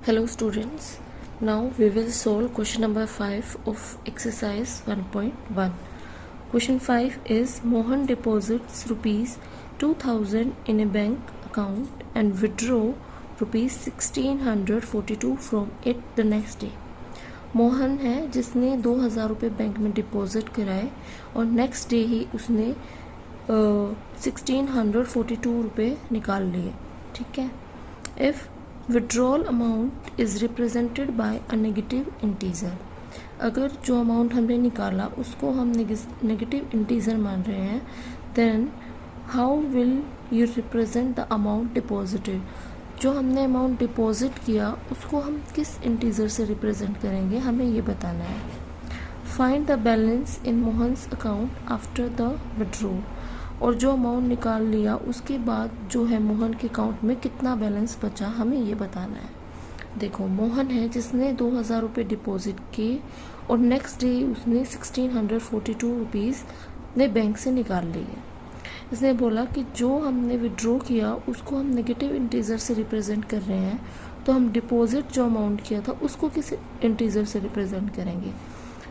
Hello students, now we will solve question number 5 of exercise 1.1. Question 5 is Mohan deposits rupees 2000 in a bank account and withdraw rupees 1642 from it the next day. Mohan है जिसने 2000 रुपये bank में deposit कराए और next day ही उसने 1642 रुपये निकाल लिए. ठीक है. If withdrawal amount is represented by a negative integer, अगर जो अमाउंट हमने निकाला उसको हम नेगेटिव इंटीजर मान रहे हैं, then how will you represent the amount deposited. जो हमने अमाउंट डिपॉजिट किया उसको हम किस इंटीजर से रिप्रेजेंट करेंगे, हमें ये बताना है. Find the balance in Mohan's account after the withdrawal, और जो अमाउंट निकाल लिया उसके बाद जो है मोहन के अकाउंट में कितना बैलेंस बचा, हमें ये बताना है. देखो, मोहन है जिसने 2000 रुपये डिपॉजिट किए और नेक्स्ट डे उसने 1642 रुपीज़ ने बैंक से निकाल लिए. इसने बोला कि जो हमने विड्रॉ किया उसको हम नेगेटिव इंटीजर से रिप्रेजेंट कर रहे हैं, तो हम डिपॉजिट जो अमाउंट किया था उसको किस इंटीजर से रिप्रेजेंट करेंगे.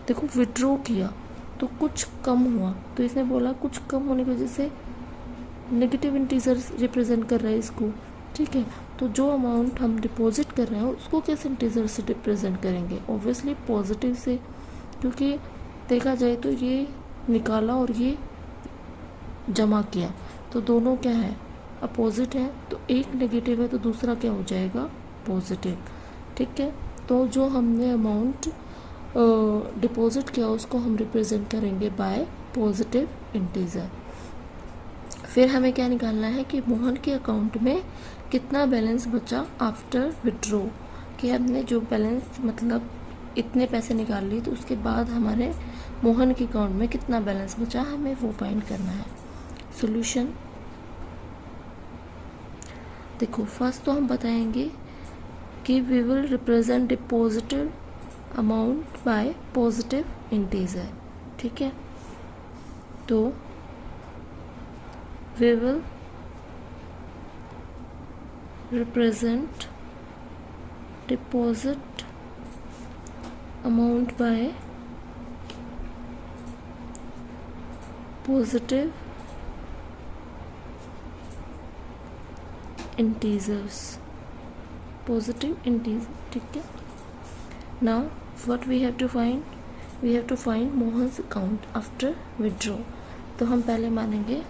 देखो, विड्रॉ किया तो कुछ कम हुआ, तो इसने बोला कुछ कम होने की वजह से नेगेटिव इंटीजर रिप्रेजेंट कर रहा है इसको. ठीक है, तो जो अमाउंट हम डिपॉजिट कर रहे हैं उसको किस इंटीजर से रिप्रेजेंट करेंगे, ऑब्वियसली पॉजिटिव से, क्योंकि देखा जाए तो ये निकाला और ये जमा किया तो दोनों क्या है, अपोजिट है. तो एक नेगेटिव है तो दूसरा क्या हो जाएगा, पॉजिटिव. ठीक है, तो जो हमने अमाउंट डिपॉजिट किया उसको हम रिप्रेजेंट करेंगे बाय पॉजिटिव इंटीजर. फिर हमें क्या निकालना है कि मोहन के अकाउंट में कितना बैलेंस बचा आफ्टर विड्रॉ, कि हमने जो बैलेंस मतलब इतने पैसे निकाल लिए तो उसके बाद हमारे मोहन के अकाउंट में कितना बैलेंस बचा, हमें वो फाइंड करना है. सॉल्यूशन देखो, फर्स्ट तो हम बताएंगे कि we will represent deposited amount by positive integer. ठीक है, तो we will represent deposit amount by positive integers, positive integer. ठीक है. Now what we have to find? We have to find Mohan's account after withdraw. तो हम पहले मानेंगे,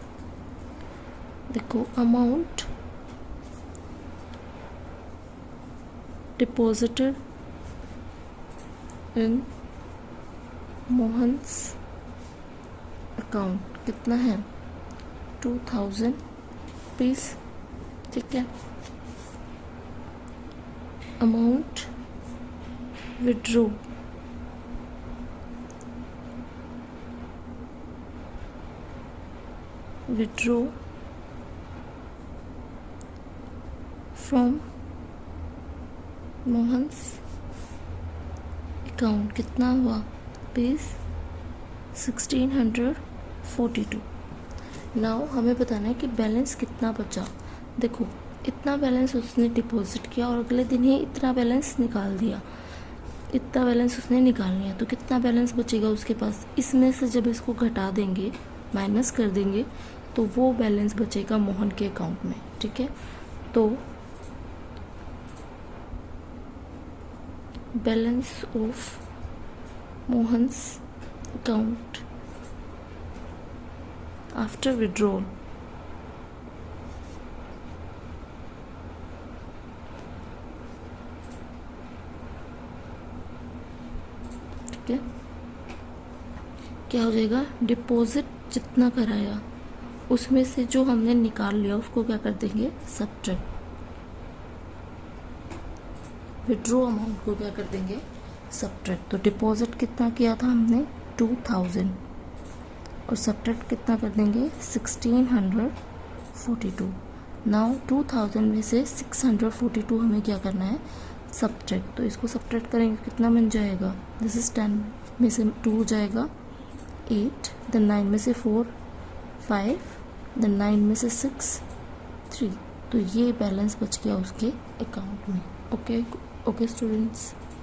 देखो, amount deposited in Mohan's account कितना है, 2000 रुपीज़. ठीक है. Amount withdraw from Mohan's account कितना हुआ, रुपीज़ 1642. नाउ हमें बताना है कि बैलेंस कितना बचा. देखो, इतना बैलेंस उसने डिपॉजिट किया और अगले दिन ही इतना बैलेंस निकाल दिया. इतना बैलेंस उसने निकाल लिया तो कितना बैलेंस बचेगा उसके पास. इसमें से जब इसको घटा देंगे, माइनस कर देंगे, तो वो बैलेंस बचेगा मोहन के अकाउंट में. ठीक है, तो balance of Mohan's account after withdrawal क्या हो जाएगा, डिपॉजिट जितना कराया उसमें से जो हमने निकाल लिया उसको क्या कर देंगे, सब्ट्रैक्ट. विड्रॉ अमाउंट को क्या कर देंगे, सब्ट्रैक्ट. तो डिपॉजिट कितना किया था हमने, 2000, और सब्ट्रैक्ट कितना कर देंगे, 1642. नाउ 2000 में से 642 हमें क्या करना है, सब्ट्रैक्ट. तो इसको सब्ट्रैक्ट करेंगे कितना बन जाएगा, दिस इज 10 में से 2 जाएगा 8, देन 9 में से 4 5, देन 9 में से 6 3. तो ये बैलेंस बच गया उसके अकाउंट में. ओके. Okay students.